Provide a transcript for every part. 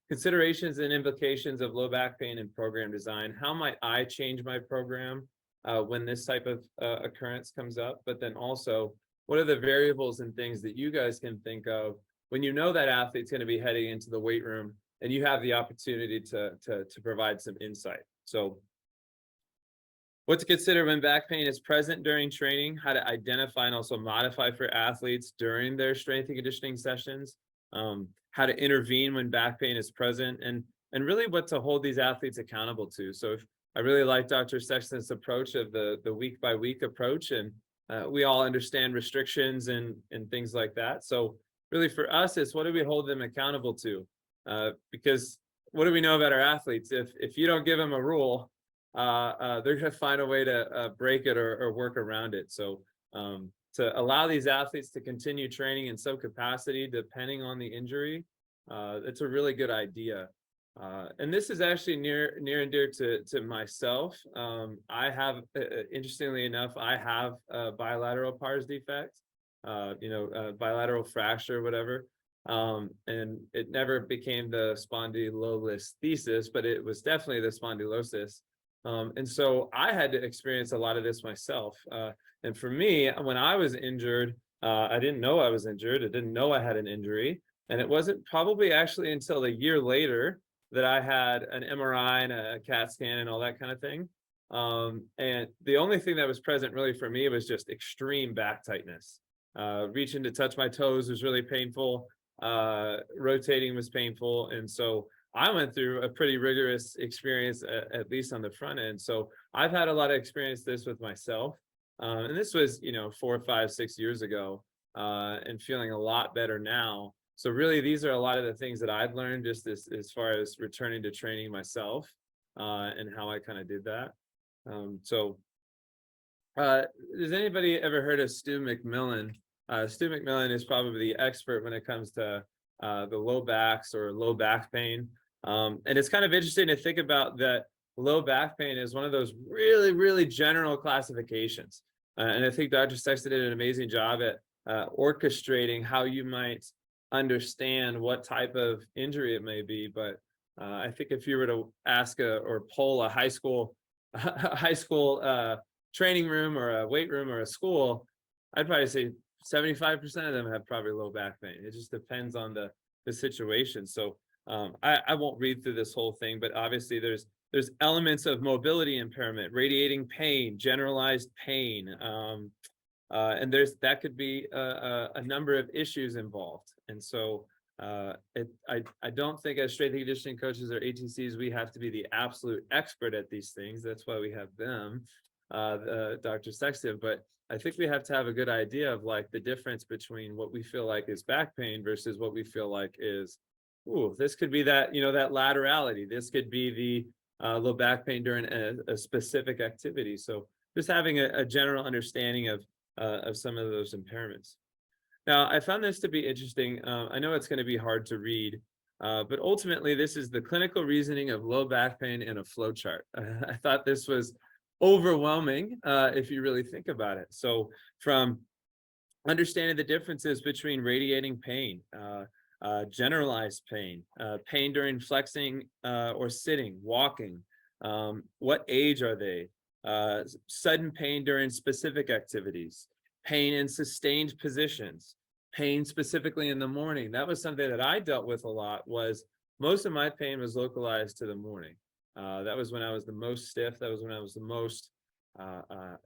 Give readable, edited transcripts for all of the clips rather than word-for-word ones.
considerations and implications of low back pain and program design. How might I change my program when this type of occurrence comes up? But then also, what are the variables and things that you guys can think of when you know that athlete's going to be heading into the weight room and you have the opportunity to provide some insight? So what to consider when back pain is present during training, how to identify and also modify for athletes during their strength and conditioning sessions, how to intervene when back pain is present, and really what to hold these athletes accountable to. So if, I really like Dr. Sexton's approach of the week by week approach, and we all understand restrictions and things like that. So really for us, it's what do we hold them accountable to? Because what do we know about our athletes? If you don't give them a rule, they're going to find a way to break it or work around it. So to allow these athletes to continue training in some capacity, depending on the injury, it's a really good idea. And this is actually near and dear to myself. I have, interestingly enough, I have a bilateral pars defect, bilateral fracture, whatever. And it never became the spondylolisthesis, but it was definitely the spondylosis. And so I had to experience a lot of this myself. And for me, when I was injured, I didn't know I was injured. I didn't know I had an injury. And it wasn't probably actually until a year later that I had an MRI and a CAT scan and all that kind of thing. And the only thing that was present really for me was just extreme back tightness. Reaching to touch my toes was really painful. Rotating was painful. And so I went through a pretty rigorous experience, at least on the front end. So I've had a lot of experience this with myself. And this was, 4, 5, 6 years ago, and feeling a lot better now. So really, these are a lot of the things that I've learned just as far as returning to training myself, and how I kind of did that. Has anybody ever heard of Stu McMillan? Stu McMillan is probably the expert when it comes to the low backs or low back pain. And it's kind of interesting to think about that low back pain is one of those really, really general classifications. And I think Dr. Sexton did an amazing job at orchestrating how you might understand what type of injury it may be. But I think if you were to ask or poll a high school training room or a weight room or a school, I'd probably say 75% of them have probably low back pain. It just depends on the situation. So I won't read through this whole thing, but obviously there's elements of mobility impairment, radiating pain, generalized pain, and that could be a number of issues involved. And so I don't think as strength and conditioning coaches or ATCs we have to be the absolute expert at these things. That's why we have them, Dr. Sexton. But I think we have to have a good idea of like the difference between what we feel like is back pain versus what we feel like is, this could be that, that laterality. This could be the low back pain during a specific activity. So just having a general understanding of some of those impairments. Now, I found this to be interesting. I know it's going to be hard to read, but ultimately this is the clinical reasoning of low back pain in a flow chart. I thought this was overwhelming if you really think about it. So from understanding the differences between radiating pain, generalized pain, pain during flexing or sitting, walking, what age are they, sudden pain during specific activities, pain in sustained positions, pain specifically in the morning. That was something that I dealt with a lot. Was most of my pain was localized to the morning. That was when I was the most stiff. That was when I was the most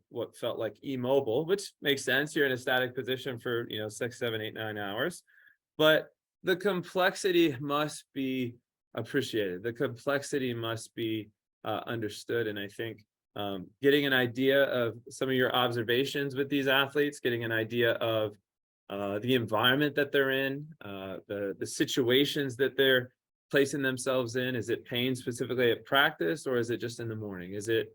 what felt like immobile, which makes sense. You're in a static position for 6, 7, 8, 9 hours. But the complexity must be appreciated. The complexity must be understood. And I think getting an idea of some of your observations with these athletes, getting an idea of the environment that they're in, the situations that they're placing themselves in. Is it pain specifically at practice, or is it just in the morning? Is it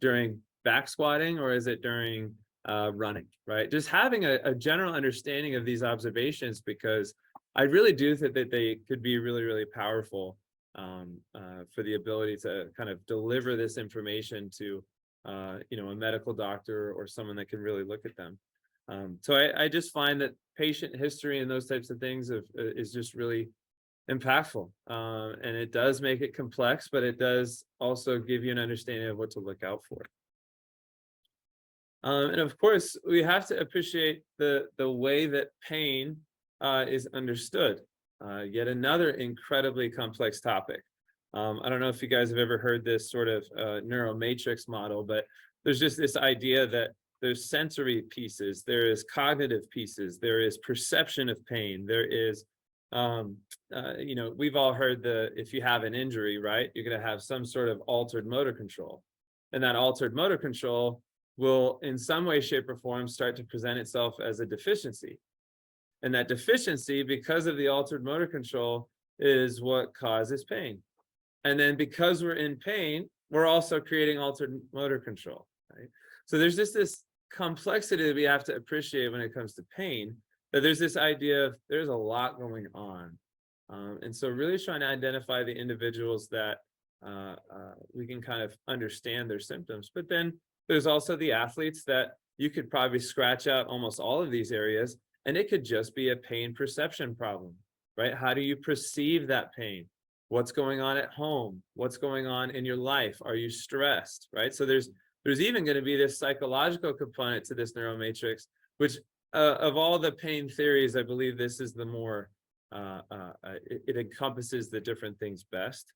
during back squatting, or is it during running, right? Just having a general understanding of these observations, because I really do think that they could be really, really powerful for the ability to kind of deliver this information to a medical doctor or someone that can really look at them. So I just find that patient history and those types of things is just really impactful. And it does make it complex, but it does also give you an understanding of what to look out for. And of course, we have to appreciate the way that pain is understood. Yet another incredibly complex topic. I don't know if you guys have ever heard this sort of neuromatrix model, but there's just this idea that there's sensory pieces, there is cognitive pieces, there is perception of pain, there is, we've all heard if you have an injury, right, you're going to have some sort of altered motor control. And that altered motor control will, in some way, shape, or form, start to present itself as a deficiency. And that deficiency, because of the altered motor control, is what causes pain. And then because we're in pain, we're also creating altered motor control, right? So there's just this complexity that we have to appreciate when it comes to pain, that there's this idea of there's a lot going on. And so really trying to identify the individuals that we can kind of understand their symptoms. But then there's also the athletes that you could probably scratch out almost all of these areas, and it could just be a pain perception problem, right? How do you perceive that pain? What's going on at home? What's going on in your life? Are you stressed, right? So there's even going to be this psychological component to this neuromatrix, which of all the pain theories, I believe this is the more, it encompasses the different things best.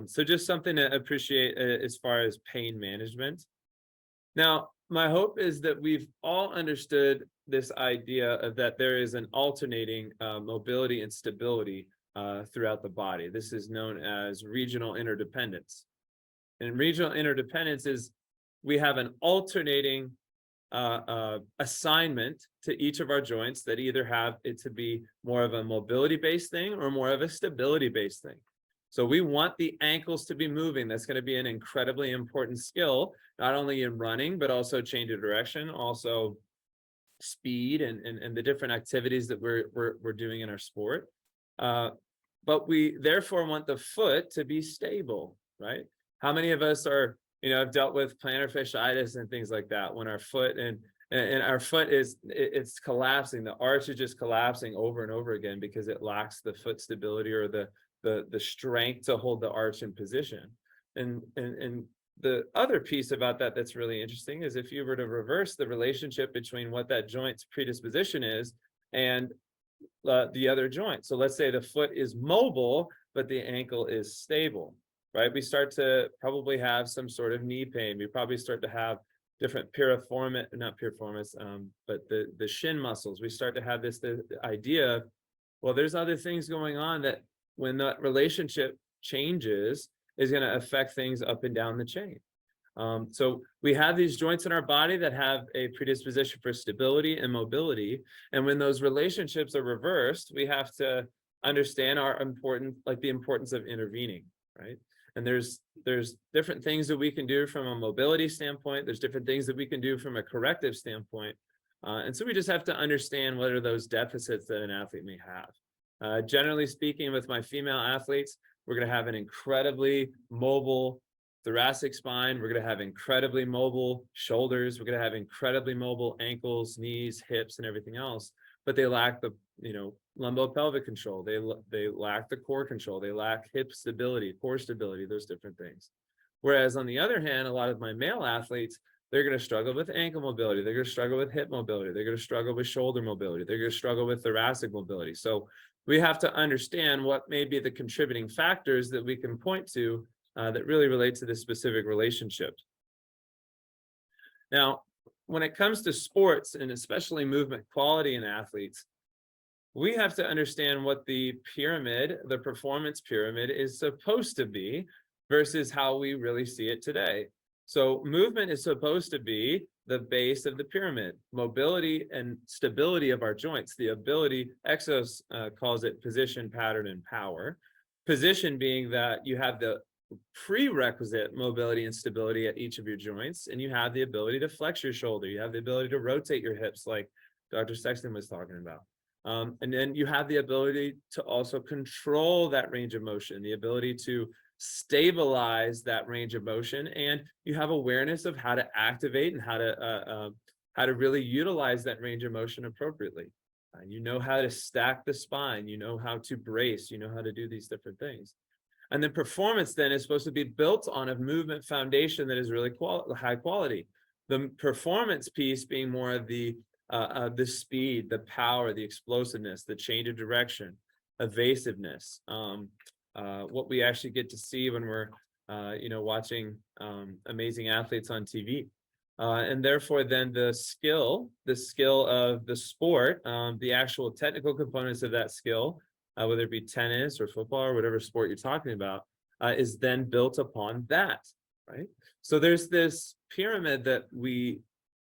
So just something to appreciate as far as pain management. Now, my hope is that we've all understood this idea of that there is an alternating mobility and stability throughout the body. This is known as regional interdependence. And regional interdependence is we have an alternating assignment to each of our joints that either have it to be more of a mobility-based thing or more of a stability-based thing. So we want the ankles to be moving. That's going to be an incredibly important skill, not only in running, but also change of direction, also speed and the different activities that we're doing in our sport. But we therefore want the foot to be stable, right? How many of us are, have dealt with plantar fasciitis and things like that when our foot and our foot it's collapsing, the arch is just collapsing over and over again because it lacks the foot stability or the strength to hold the arch in position. And the other piece about that that's really interesting is if you were to reverse the relationship between what that joint's predisposition is and the other joint. So let's say the foot is mobile, but the ankle is stable, right? We start to probably have some sort of knee pain. We probably start to have different not piriformis, but the shin muscles. We start to have the idea of, well, there's other things going on that when that relationship changes is going to affect things up and down the chain. So we have these joints in our body that have a predisposition for stability and mobility. And when those relationships are reversed, we have to understand the importance of intervening, right? And there's different things that we can do from a mobility standpoint. There's different things that we can do from a corrective standpoint. And so we just have to understand what are those deficits that an athlete may have. Generally speaking, with my female athletes, we're going to have an incredibly mobile thoracic spine. We're going to have incredibly mobile shoulders. We're going to have incredibly mobile ankles, knees, hips, and everything else. But they lack the, lumbopelvic control. They lack the core control. They lack hip stability, core stability, those different things. Whereas on the other hand, a lot of my male athletes, they're going to struggle with ankle mobility. They're going to struggle with hip mobility. They're going to struggle with shoulder mobility. They're going to struggle with thoracic mobility. So we have to understand what may be the contributing factors that we can point to that really relate to this specific relationship. Now, when it comes to sports and especially movement quality in athletes, we have to understand what the pyramid, the performance pyramid, is supposed to be versus how we really see it today. So movement is supposed to be the base of the pyramid. Mobility and stability of our joints, the ability, Exos calls it position, pattern, and power. Position being that you have the prerequisite mobility and stability at each of your joints, and you have the ability to flex your shoulder. You have the ability to rotate your hips like Dr. Sexton was talking about. And then you have the ability to also control that range of motion, the ability to stabilize that range of motion, and you have awareness of how to activate and how to really utilize that range of motion appropriately. You know how to stack the spine, you know how to brace, you know how to do these different things. And then performance then is supposed to be built on a movement foundation that is really high quality. The performance piece being more of the speed, the power, the explosiveness, the change of direction, evasiveness, what we actually get to see when we're watching amazing athletes on TV. And therefore, then the skill of the sport, the actual technical components of that skill, whether it be tennis or football or whatever sport you're talking about, is then built upon that, right? So there's this pyramid that we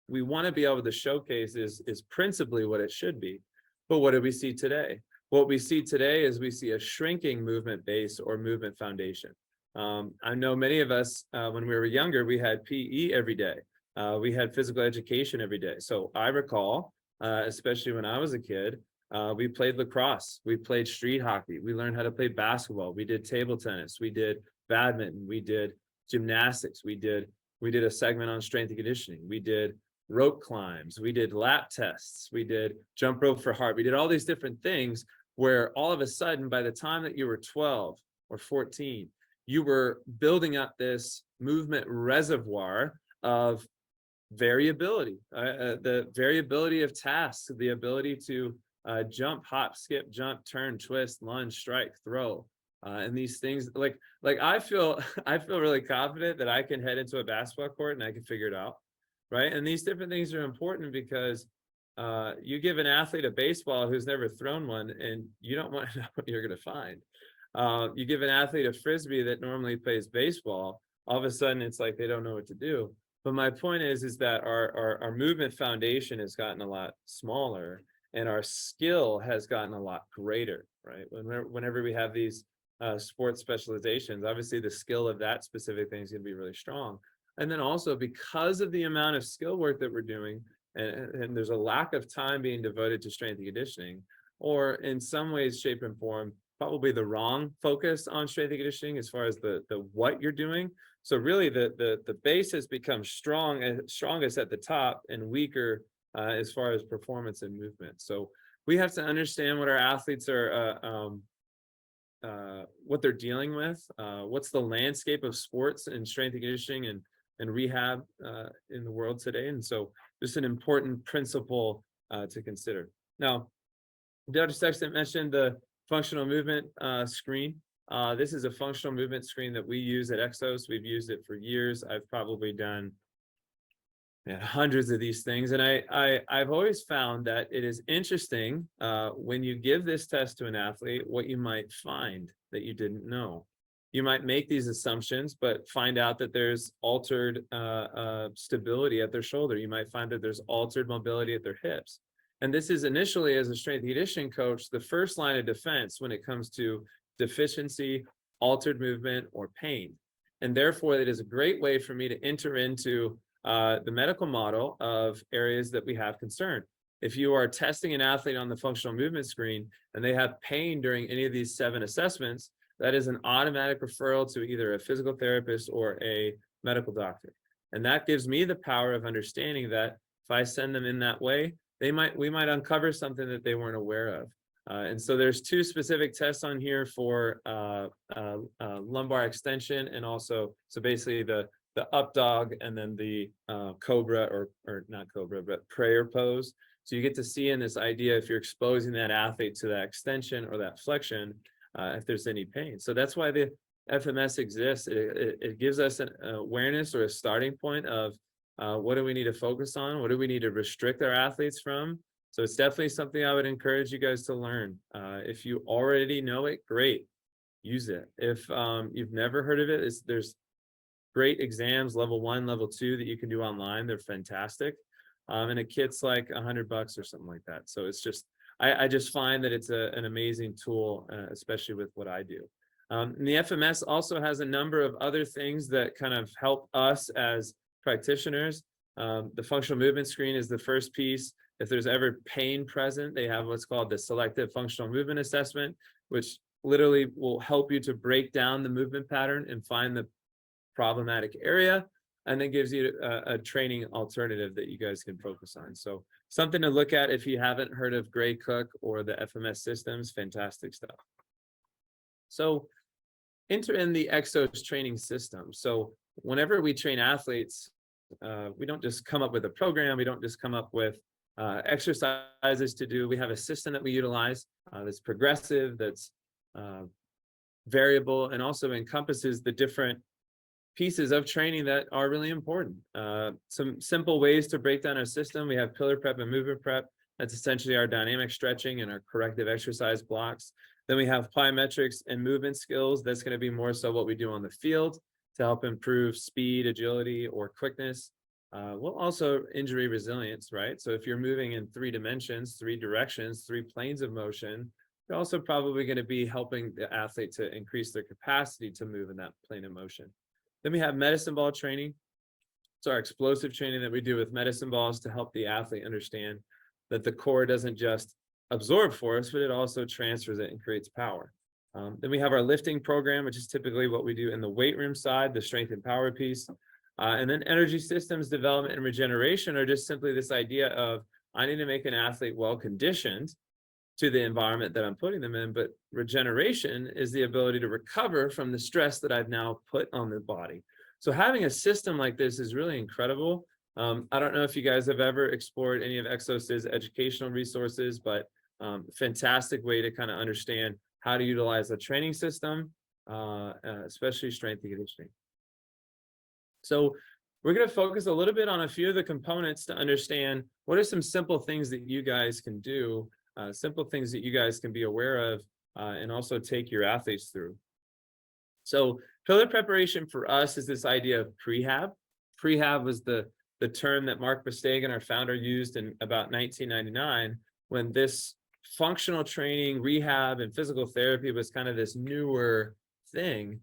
want to be able to showcase is principally what it should be. But what do we see today? What we see today is we see a shrinking movement base or movement foundation. I know many of us, when we were younger, we had PE every day. We had physical education every day. So I recall, especially when I was a kid, we played lacrosse, we played street hockey, we learned how to play basketball, we did table tennis, we did badminton, we did gymnastics, we did a segment on strength and conditioning, we did rope climbs, we did lap tests, we did jump rope for heart, we did all these different things where all of a sudden, by the time that you were 12 or 14, you were building up this movement reservoir of variability, the variability of tasks, the ability to jump, hop, skip, jump, turn, twist, lunge, strike, throw, and these things. Like I feel really confident that I can head into a basketball court and I can figure it out, right? And these different things are important because you give an athlete a baseball who's never thrown one, and you don't want to know what you're going to find. You give an athlete a frisbee that normally plays baseball, all of a sudden it's like they don't know what to do. But my point is that our movement foundation has gotten a lot smaller, and our skill has gotten a lot greater, right? Whenever we have these sports specializations, obviously the skill of that specific thing is going to be really strong. And then also because of the amount of skill work that we're doing, and there's a lack of time being devoted to strength and conditioning, or in some ways, shape, and form, probably the wrong focus on strength and conditioning as far as the what you're doing. So really the base has become strongest at the top and weaker as far as performance and movement. So we have to understand what our athletes are, what they're dealing with, what's the landscape of sports and strength and conditioning and rehab in the world today. And so just an important principle to consider. Now, Dr. Sexton mentioned the functional movement screen. This is a functional movement screen that we use at Exos. We've used it for years. I've probably done hundreds of these things. And I've always found that it is interesting when you give this test to an athlete, what you might find that you didn't know. You might make these assumptions, but find out that there's altered stability at their shoulder. You might find that there's altered mobility at their hips. And this is initially, as a strength and conditioning coach, the first line of defense when it comes to deficiency, altered movement, or pain. And therefore, it is a great way for me to enter into the medical model of areas that we have concern. If you are testing an athlete on the functional movement screen and they have pain during any of these 7 assessments, that is an automatic referral to either a physical therapist or a medical doctor. And that gives me the power of understanding that if I send them in that way, we might uncover something that they weren't aware of. And so there's 2 specific tests on here for lumbar extension, and also, so basically the up dog and then the cobra, or not cobra, but prayer pose. So you get to see in this idea, if you're exposing that athlete to that extension or that flexion, if there's any pain. So that's why the FMS exists. It gives us an awareness or a starting point of what do we need to focus on? What do we need to restrict our athletes from? So it's definitely something I would encourage you guys to learn. If you already know it, great, use it. If you've never heard of it, there's great exams, level 1, level 2, that you can do online. They're fantastic. And a kit's like $100 or something like that. So it's just, I just find that it's an amazing tool, especially with what I do. And the FMS also has a number of other things that kind of help us as practitioners. The functional movement screen is the first piece. If there's ever pain present, they have what's called the selective functional movement assessment, which literally will help you to break down the movement pattern and find the problematic area, and then gives you a training alternative that you guys can focus on. So something to look at if you haven't heard of Gray Cook or the FMS systems. Fantastic stuff. So enter in the Exos training system. So whenever we train athletes, we don't just come up with a program. We don't just come up with exercises to do. We have a system that we utilize that's progressive, that's variable, and also encompasses the different pieces of training that are really important. Some simple ways to break down our system. We have pillar prep and movement prep. That's essentially our dynamic stretching and our corrective exercise blocks. Then we have plyometrics and movement skills. That's going to be more so what we do on the field to help improve speed, agility, or quickness. Well, also injury resilience, right? So if you're moving in 3 dimensions, 3 directions, 3 planes of motion, you're also probably going to be helping the athlete to increase their capacity to move in that plane of motion. Then we have medicine ball training. It's our explosive training that we do with medicine balls to help the athlete understand that the core doesn't just absorb force, but it also transfers it and creates power. Then we have our lifting program, which is typically what we do in the weight room side, the strength and power piece. And then energy systems development and regeneration are just simply this idea of, I need to make an athlete well conditioned to the environment that I'm putting them in, but regeneration is the ability to recover from the stress that I've now put on the body. So having a system like this is really incredible. I don't know if you guys have ever explored any of Exos's educational resources, but fantastic way to kind of understand how to utilize a training system, especially strength and conditioning. So we're going to focus a little bit on a few of the components to understand what are some simple things that you guys can do, simple things that you guys can be aware of, and also take your athletes through. So pillar preparation for us is this idea of prehab. Prehab was the term that Mark Verstegen, our founder, used in about 1999, when this functional training, rehab, and physical therapy was kind of this newer thing.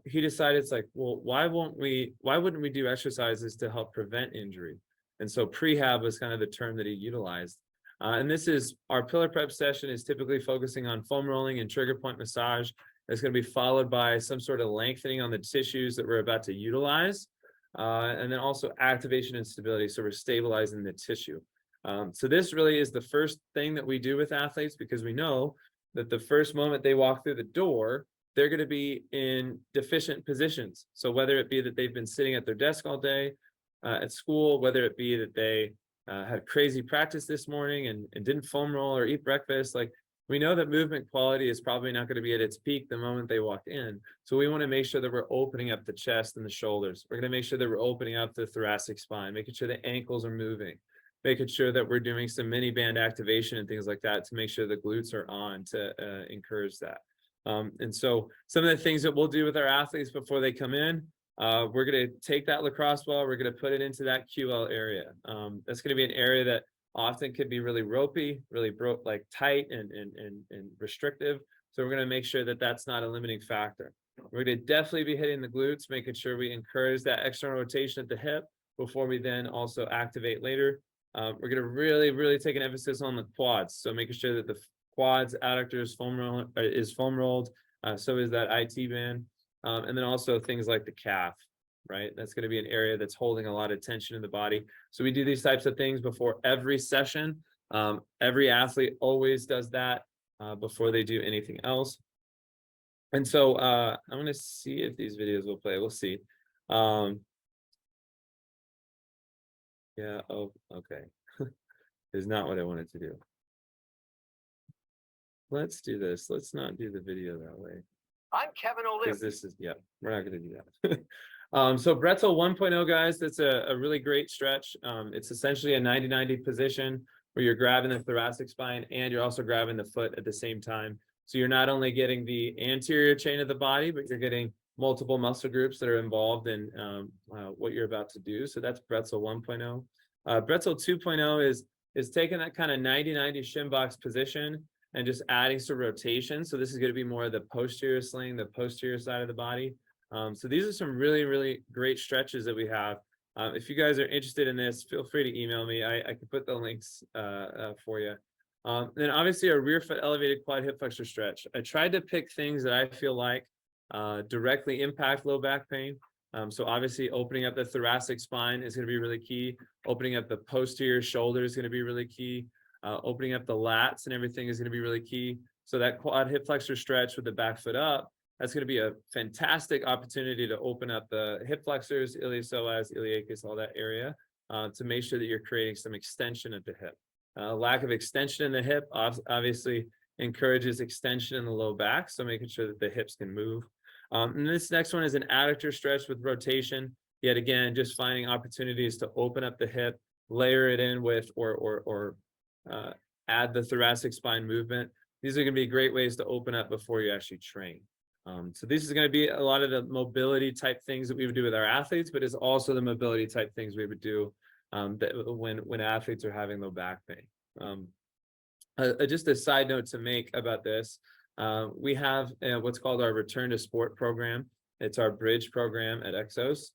He decided, it's like, well, why wouldn't we do exercises to help prevent injury? And so prehab was kind of the term that he utilized. And this is our pillar prep session is typically focusing on foam rolling and trigger point massage. It's going to be followed by some sort of lengthening on the tissues that we're about to utilize. And then also activation and stability. So we're stabilizing the tissue. So this really is the first thing that we do with athletes, because we know that the first moment they walk through the door, they're going to be in deficient positions. So whether it be that they've been sitting at their desk all day at school, whether it be that they had crazy practice this morning and didn't foam roll or eat breakfast, like, we know that movement quality is probably not going to be at its peak the moment they walk in. So we want to make sure that we're opening up the chest and the shoulders. We're going to make sure that we're opening up the thoracic spine, making sure the ankles are moving, making sure that we're doing some mini band activation and things like that to make sure the glutes are on to encourage that. And so some of the things that we'll do with our athletes before they come in, we're going to take that lacrosse ball, we're going to put it into that QL area. That's going to be an area that often could be really ropey, really like tight and restrictive. So we're going to make sure that that's not a limiting factor. We're going to definitely be hitting the glutes, making sure we encourage that external rotation at the hip before we then also activate later. We're going to really take an emphasis on the quads. So making sure that the quads, adductors, is foam rolled. So is that IT band. And then also things like the calf, right? That's going to be an area that's holding a lot of tension in the body. So we do these types of things before every session. Every athlete always does that before they do anything else. And so I'm going to see if these videos will play. We'll see. Yeah. Oh, okay. Is not what I wanted to do. Let's do this. Let's not do the video that way. I'm Kevin O'Leary. Because this is, yeah, we're not going to do that. So Bretzel 1.0, guys, that's a really great stretch. It's essentially a 90-90 position where you're grabbing the thoracic spine and you're also grabbing the foot at the same time. So you're not only getting the anterior chain of the body, but you're getting multiple muscle groups that are involved in what you're about to do. So that's Bretzel 1.0. Bretzel 2.0 is taking that kind of 90-90 shin box position and just adding some rotation. So this is going to be more of the posterior sling, the posterior side of the body. So these are some really great stretches that we have. If you guys are interested in this, feel free to email me. I can put the links for you. Then obviously our rear foot elevated quad hip flexor stretch. I tried to pick things that I feel like directly impact low back pain. So obviously opening up the thoracic spine is going to be really key. Opening up the posterior shoulder is going to be really key. Opening up the lats and everything is going to be really key. So that quad hip flexor stretch with the back foot up, that's going to be a fantastic opportunity to open up the hip flexors, iliopsoas, iliacus, all that area, to make sure that you're creating some extension at the hip. Lack of extension in the hip obviously encourages extension in the low back, so making sure that the hips can move. And this next one is an adductor stretch with rotation. Yet again, just finding opportunities to open up the hip, layer it in with or add the thoracic spine movement. These are going to be great ways to open up before you actually train. So this is going to be a lot of the mobility type things that we would do with our athletes, but it's also the mobility type things we would do that when athletes are having low back pain. Just a side note to make about this, we have what's called our Return to Sport program. It's our bridge program at Exos.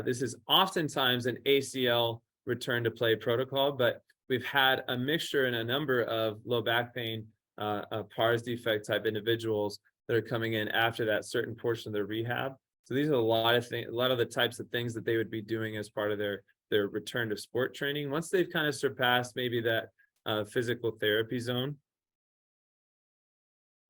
This is oftentimes an ACL return to play protocol, but we've had a mixture and a number of low back pain, PARS defect type individuals that are coming in after that certain portion of their rehab. So these are a lot of things, a lot of the types of things that they would be doing as part of their return to sport training once they've kind of surpassed maybe that physical therapy zone.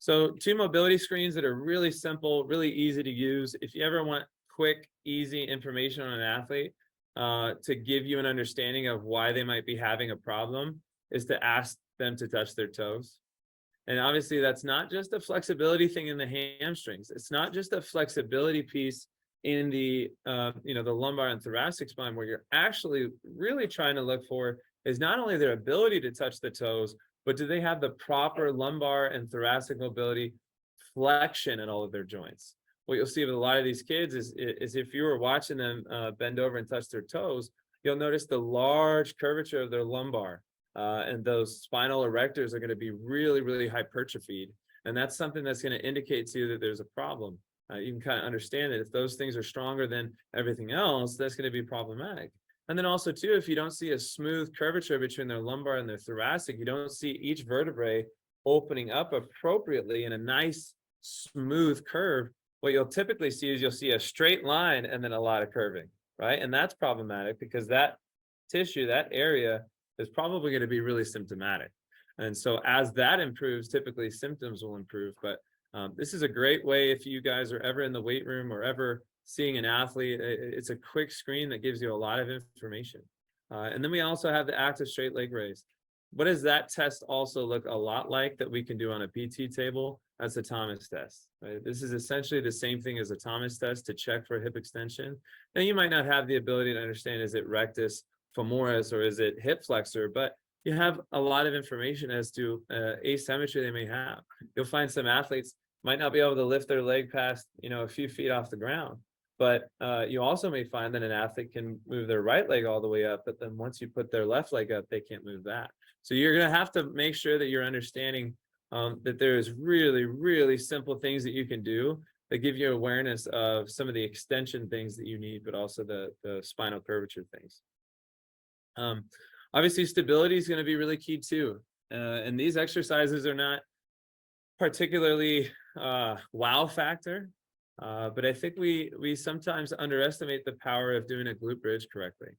So 2 mobility screens that are really simple, really easy to use. If you ever want quick, easy information on an athlete to give you an understanding of why they might be having a problem, is to ask them to touch their toes. And obviously that's not just a flexibility thing in the hamstrings. It's not just a flexibility piece in the the lumbar and thoracic spine. Where you're actually really trying to look for is not only their ability to touch the toes, but do they have the proper lumbar and thoracic mobility, flexion in all of their joints? What you'll see with a lot of these kids is if you were watching them bend over and touch their toes, you'll notice the large curvature of their lumbar. And those spinal erectors are going to be really, really hypertrophied. And that's something that's going to indicate to you that there's a problem. You can kind of understand that if those things are stronger than everything else, that's going to be problematic. And then also too, if you don't see a smooth curvature between their lumbar and their thoracic, you don't see each vertebrae opening up appropriately in a nice, smooth curve, what you'll typically see is you'll see a straight line and then a lot of curving, right? And that's problematic because that tissue, that area is probably going to be really symptomatic. And so as that improves, typically symptoms will improve. But this is a great way if you guys are ever in the weight room or ever seeing an athlete. It's a quick screen that gives you a lot of information. And then we also have the active straight leg raise. What does that test also look a lot like that we can do on a PT table? That's a Thomas test. Right? This is essentially the same thing as a Thomas test to check for hip extension. Now you might not have the ability to understand, is it rectus femoris or is it hip flexor, but you have a lot of information as to asymmetry they may have. You'll find some athletes might not be able to lift their leg past a few feet off the ground, but you also may find that an athlete can move their right leg all the way up, but then once you put their left leg up, they can't move that. So you're going to have to make sure that you're understanding that there's really, really simple things that you can do that give you awareness of some of the extension things that you need, but also the spinal curvature things. Obviously, stability is going to be really key too. And these exercises are not particularly wow factor, but I think we sometimes underestimate the power of doing a glute bridge correctly.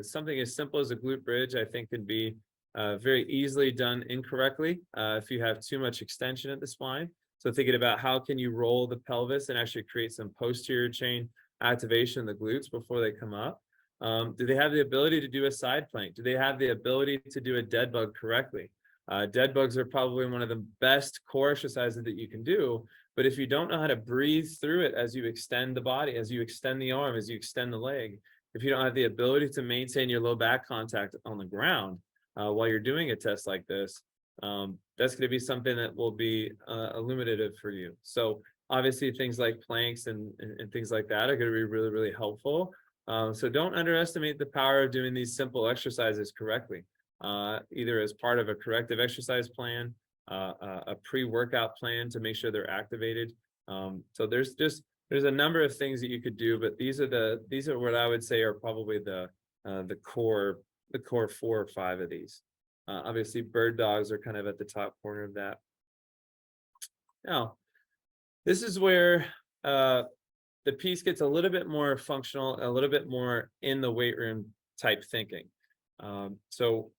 Something as simple as a glute bridge, I think, can be very easily done incorrectly if you have too much extension at the spine. So thinking about how can you roll the pelvis and actually create some posterior chain activation of the glutes before they come up. Do they have the ability to do a side plank? Do they have the ability to do a dead bug correctly? Dead bugs are probably one of the best core exercises that you can do. But if you don't know how to breathe through it as you extend the body, as you extend the arm, as you extend the leg, if you don't have the ability to maintain your low back contact on the ground while you're doing a test like this, that's going to be something that will be illuminative for you. So obviously things like planks and things like that are going to be really, really helpful. So don't underestimate the power of doing these simple exercises correctly, either as part of a corrective exercise plan, a pre-workout plan to make sure they're activated. So there's a number of things that you could do, but these are what I would say are probably the core 4 or 5 of these. Obviously, bird dogs are kind of at the top corner of that. Now, this is where the piece gets a little bit more functional, a little bit more in the weight room type thinking. So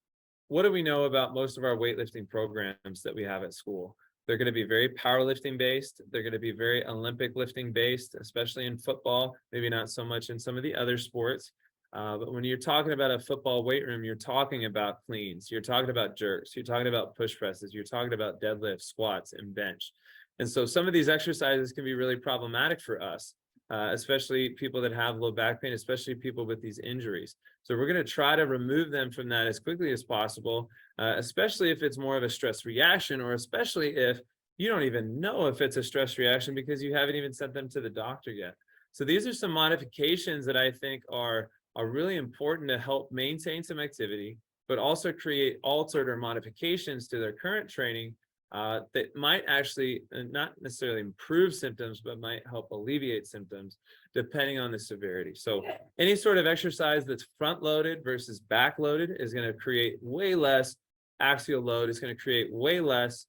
what do we know about most of our weightlifting programs that we have at school? They're going to be very powerlifting based. They're going to be very Olympic lifting based, especially in football, maybe not so much in some of the other sports. But when you're talking about a football weight room, you're talking about cleans, you're talking about jerks, you're talking about push presses, you're talking about deadlifts, squats, and bench. And so some of these exercises can be really problematic for us, especially people that have low back pain, especially people with these injuries. So we're going to try to remove them from that as quickly as possible, especially if it's more of a stress reaction, or especially if you don't even know if it's a stress reaction because you haven't even sent them to the doctor yet. So these are some modifications that I think are really important to help maintain some activity, but also create altered or modifications to their current training that might actually not necessarily improve symptoms, but might help alleviate symptoms depending on the severity. So any sort of exercise that's front loaded versus back loaded is going to create way less axial load. It's going to create way less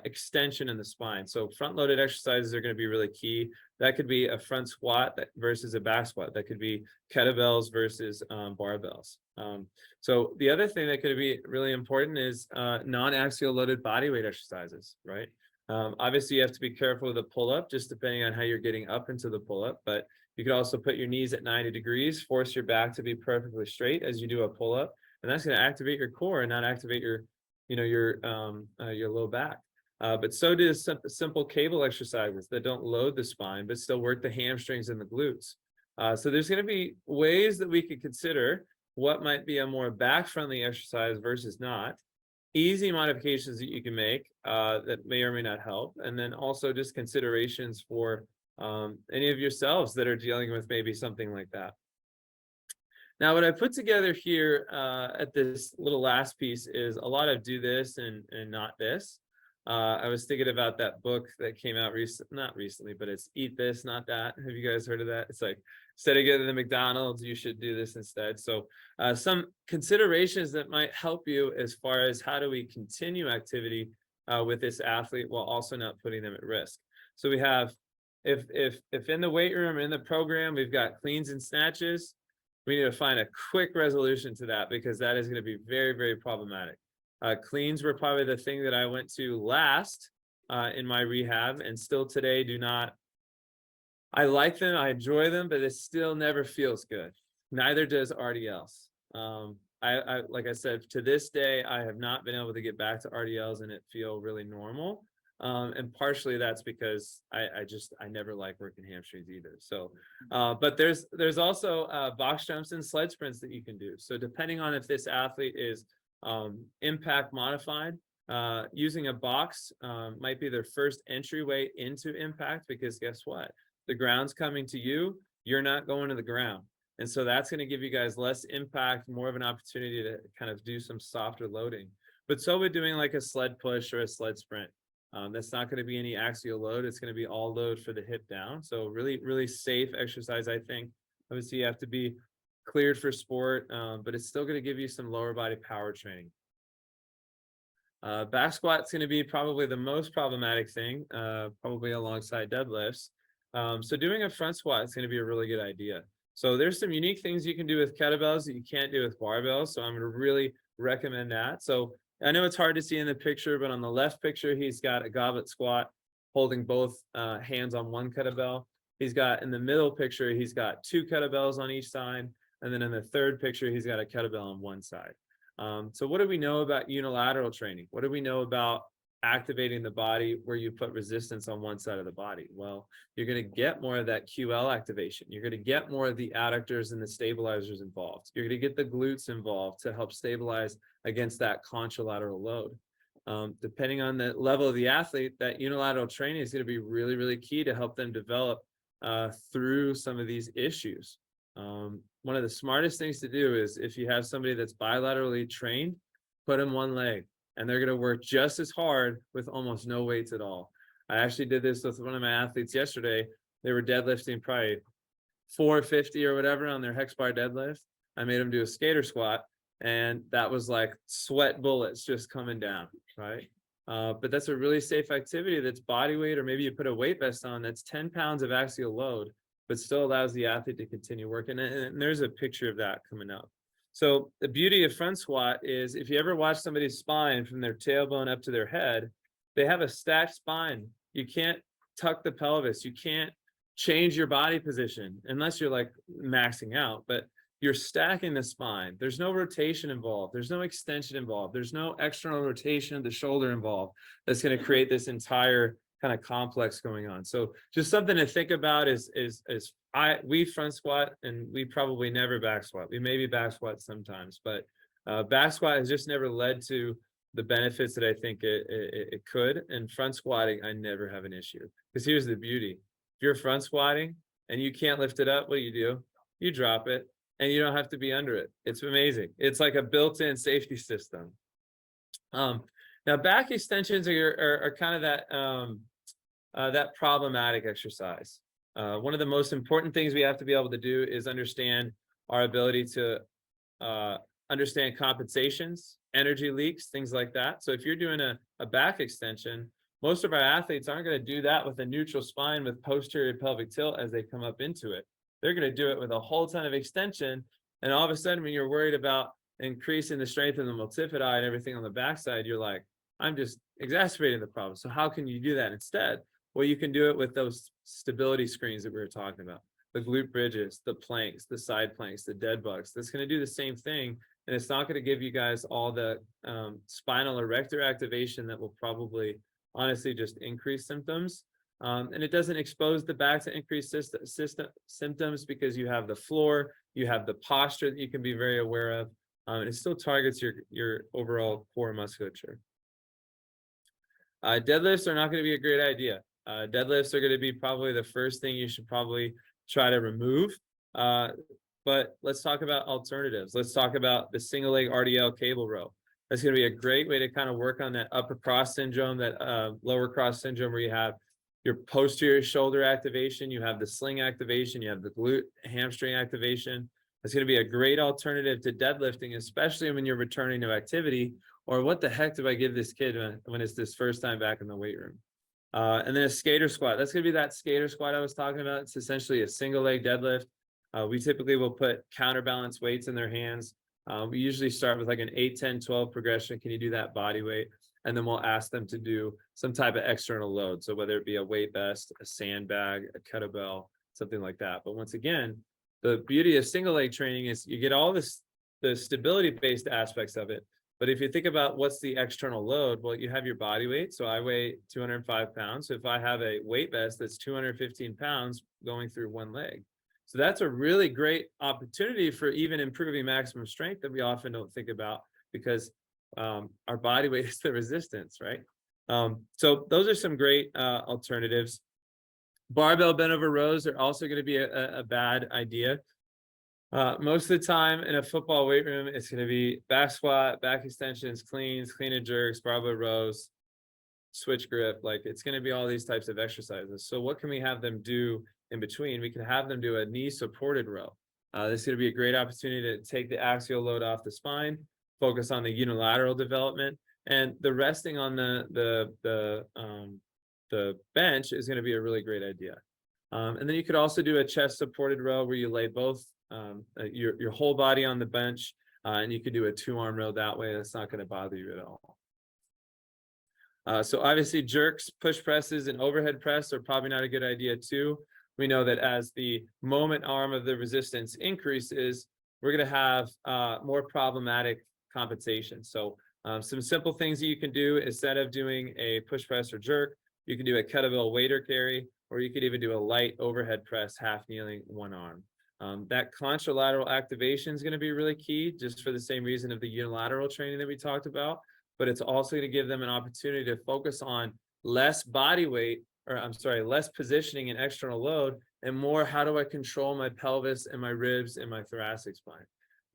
extension in the spine. So front loaded exercises are going to be really key. That could be a front squat versus a back squat. That could be kettlebells versus barbells. So the other thing that could be really important is non-axial loaded body weight exercises, right? Obviously, you have to be careful with the pull-up, just depending on how you're getting up into the pull-up. But you could also put your knees at 90 degrees, force your back to be perfectly straight as you do a pull-up, and that's going to activate your core and not activate your low back. But so do simple cable exercises that don't load the spine, but still work the hamstrings and the glutes. So there's going to be ways that we could consider what might be a more back-friendly exercise versus not. Easy modifications that you can make that may or may not help. And then also just considerations for any of yourselves that are dealing with maybe something like that. Now, what I put together here at this little last piece is a lot of do this and not this. I was thinking about that book that came out not recently, but it's Eat This, Not That. Have you guys heard of that? It's like, instead of getting the McDonald's, you should do this instead. So some considerations that might help you as far as how do we continue activity with this athlete while also not putting them at risk. So we have, if in the weight room, in the program, we've got cleans and snatches, we need to find a quick resolution to that because that is going to be very, very problematic. Cleans were probably the thing that I went to last in my rehab, and still today do not. I like them, I enjoy them, but it still never feels good. Neither does RDLs. I like I said, to this day, I have not been able to get back to RDLs and it feel really normal. And partially that's because I never like working hamstrings either. So, but there's also box jumps and sled sprints that you can do. So depending on if this athlete is impact modified, using a box might be their first entryway into impact, because guess what? The ground's coming to you, you're not going to the ground. And so that's going to give you guys less impact, more of an opportunity to kind of do some softer loading. But so we're doing like a sled push or a sled sprint. That's not going to be any axial load. It's going to be all load for the hip down. So really, really safe exercise, I think. Obviously, you have to be cleared for sport, but it's still going to give you some lower body power training. Back squat's going to be probably the most problematic thing, probably alongside deadlifts. So doing a front squat is going to be a really good idea. So there's some unique things you can do with kettlebells that you can't do with barbells. So I'm going to really recommend that. So I know it's hard to see in the picture, but on the left picture, he's got a goblet squat holding both hands on one kettlebell. He's got, in the middle picture, he's got two kettlebells on each side. And then in the third picture, he's got a kettlebell on one side. So what do we know about unilateral training? What do we know about activating the body where you put resistance on one side of the body? Well, you're going to get more of that QL activation. You're going to get more of the adductors and the stabilizers involved. You're going to get the glutes involved to help stabilize against that contralateral load. Depending on the level of the athlete, that unilateral training is going to be really, really key to help them develop through some of these issues. One of the smartest things to do is, if you have somebody that's bilaterally trained, put them one leg, and they're going to work just as hard with almost no weights at all. I actually did this with one of my athletes yesterday. They were deadlifting probably 450 or whatever on their hex bar deadlift. I made them do a skater squat, and that was like sweat bullets just coming down, right? But that's a really safe activity that's body weight, or maybe you put a weight vest on that's 10 pounds of axial load, but still allows the athlete to continue working. And there's a picture of that coming up. So the beauty of front squat is if you ever watch somebody's spine from their tailbone up to their head, they have a stacked spine. You can't tuck the pelvis. You can't change your body position unless you're like maxing out, but you're stacking the spine. There's no rotation involved. There's no extension involved. There's no external rotation of the shoulder involved that's going to create this entire kind of complex going on. So just something to think about is we front squat, and we probably never back squat. We maybe back squat sometimes, but back squat has just never led to the benefits that I think it could. And front squatting, I never have an issue, because here's the beauty. If you're front squatting and you can't lift it up, what do? You drop it, and you don't have to be under it. It's amazing. It's like a built-in safety system. Now back extensions are kind of that problematic exercise. One of the most important things we have to be able to do is understand our ability to understand compensations, energy leaks, things like that. So if you're doing a back extension, most of our athletes aren't going to do that with a neutral spine with posterior pelvic tilt as they come up into it. They're going to do it with a whole ton of extension. And all of a sudden, when you're worried about increasing the strength of the multifidi and everything on the backside, you're like, I'm just exacerbating the problem. So how can you do that instead? Well, you can do it with those stability screens that we were talking about, the glute bridges, the planks, the side planks, the dead bugs. That's going to do the same thing. And it's not going to give you guys all the spinal erector activation that will probably honestly just increase symptoms. And it doesn't expose the back to increased symptoms because you have the floor, you have the posture that you can be very aware of. And it still targets your overall core musculature. Deadlifts are not going to be a great idea. Deadlifts are going to be probably the first thing you should probably try to remove. But let's talk about alternatives. Let's talk about the single leg RDL cable row. That's going to be a great way to kind of work on that upper cross syndrome, that lower cross syndrome, where you have your posterior shoulder activation, you have the sling activation, you have the glute hamstring activation. It's going to be a great alternative to deadlifting, especially when you're returning to activity, or what the heck do I give this kid when it's this first time back in the weight room? And then a skater squat. That's going to be that skater squat I was talking about. It's essentially a single leg deadlift. We typically will put counterbalance weights in their hands. We usually start with like an 8, 10, 12 progression. Can you do that body weight? And then we'll ask them to do some type of external load. So whether it be a weight vest, a sandbag, a kettlebell, something like that. But once again, the beauty of single leg training is you get all this, the stability based aspects of it. But if you think about what's the external load, well, you have your body weight. So I weigh 205 pounds. So if I have a weight vest that's 215 pounds going through one leg. So that's a really great opportunity for even improving maximum strength that we often don't think about, because our body weight is the resistance, right? So those are some great alternatives. Barbell bent over rows are also going to be a bad idea. Most of the time in a football weight room, it's going to be back squat, back extensions, cleans, clean and jerks, barbell rows, switch grip. Like, it's going to be all these types of exercises. So what can we have them do in between? We can have them do a knee supported row. This is going to be a great opportunity to take the axial load off the spine, focus on the unilateral development, and the resting on the bench is going to be a really great idea. And then you could also do a chest supported row where you lay both your whole body on the bench, and you could do a 2-arm row that way. That's not going to bother you at all. So obviously jerks, push presses, and overhead press are probably not a good idea too. We know that as the moment arm of the resistance increases, we're going to have more problematic compensation. So some simple things that you can do instead of doing a push press or jerk, you can do a kettlebell weight or carry, or you could even do a light overhead press, half kneeling, one arm. That contralateral activation is going to be really key, just for the same reason of the unilateral training that we talked about. But it's also going to give them an opportunity to focus on less body weight, or I'm sorry, less positioning and external load, and more how do I control my pelvis and my ribs and my thoracic spine.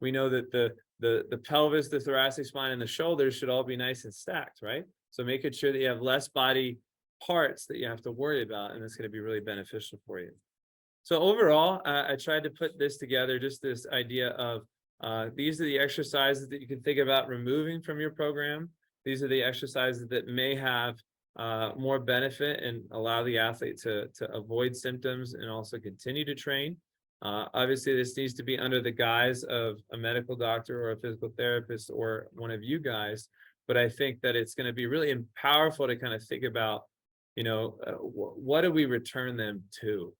We know that the pelvis, the thoracic spine, and the shoulders should all be nice and stacked, right? So making sure that you have less body parts that you have to worry about, and it's going to be really beneficial for you. So overall, I tried to put this together, just this idea of these are the exercises that you can think about removing from your program. These are the exercises that may have more benefit and allow the athlete to avoid symptoms and also continue to train. Obviously, this needs to be under the guise of a medical doctor or a physical therapist or one of you guys. But I think that it's going to be really powerful to kind of think about, what do we return them to?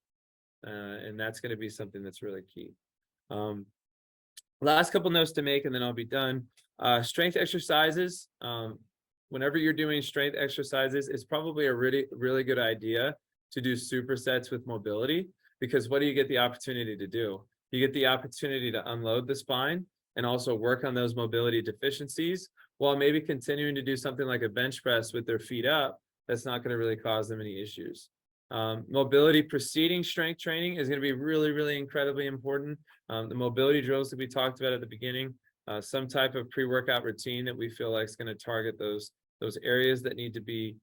And that's going to be something that's really key. Last couple notes to make, and then I'll be done. Strength exercises. Whenever you're doing strength exercises, it's probably a really, really good idea to do supersets with mobility, because what do you get the opportunity to do? You get the opportunity to unload the spine and also work on those mobility deficiencies while maybe continuing to do something like a bench press with their feet up. That's not going to really cause them any issues. Mobility preceding strength training is going to be really, really incredibly important. The mobility drills that we talked about at the beginning, some type of pre-workout routine that we feel like is going to target those areas that need to be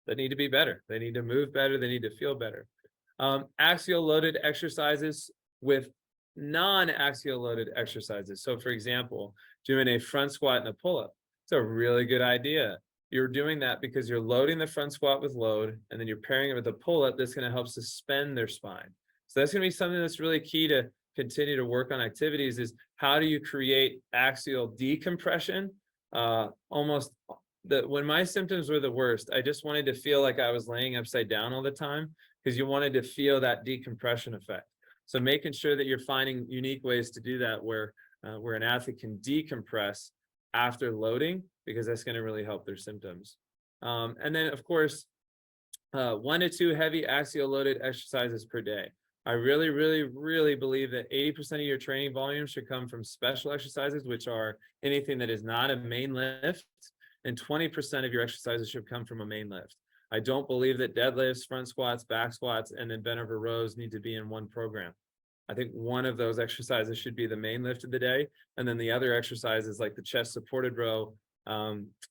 better. They need to move better. They need to feel better. Axial loaded exercises with non-axial loaded exercises. So for example, doing a front squat and a pull-up. It's a really good idea. You're doing that because you're loading the front squat with load, and then you're pairing it with a pull-up that's going to help suspend their spine. So that's going to be something that's really key to continue to work on activities, is how do you create axial decompression? When my symptoms were the worst, I just wanted to feel like I was laying upside down all the time, because you wanted to feel that decompression effect. So making sure that you're finding unique ways to do that where an athlete can decompress after loading, because that's going to really help their symptoms. And then, of course, 1 to 2 heavy axial loaded exercises per day. I really, really, really believe that 80% of your training volume should come from special exercises, which are anything that is not a main lift, and 20% of your exercises should come from a main lift. I don't believe that deadlifts, front squats, back squats, and then bent over rows need to be in one program. I think one of those exercises should be the main lift of the day, and then the other exercises like the chest supported row,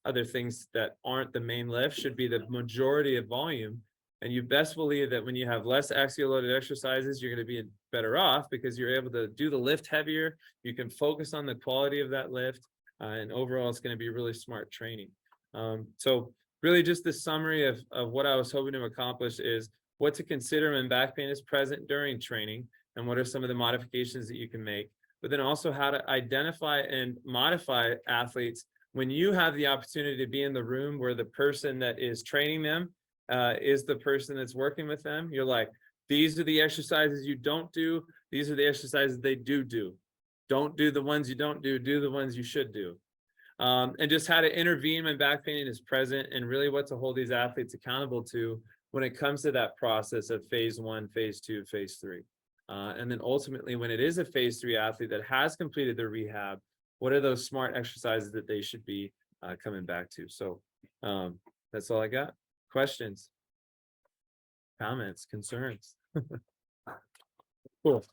other things that aren't the main lift should be the majority of volume. And you best believe that when you have less axial loaded exercises, you're going to be better off, because you're able to do the lift heavier. You can focus on the quality of that lift, and overall it's going to be really smart training. So really just the summary of what I was hoping to accomplish is what to consider when back pain is present during training, and what are some of the modifications that you can make, but then also how to identify and modify athletes when you have the opportunity to be in the room where the person that is training them is the person that's working with them. You're like, these are the exercises you don't do. These are the exercises they do. Don't do the ones you don't do the ones you should do. And just how to intervene when back pain is present, and really what to hold these athletes accountable to when it comes to that process of phase 1, phase 2, phase 3. And then ultimately, when it is a phase 3 athlete that has completed their rehab, what are those smart exercises that they should be coming back to? So that's all I got. Questions, comments, concerns? Cool.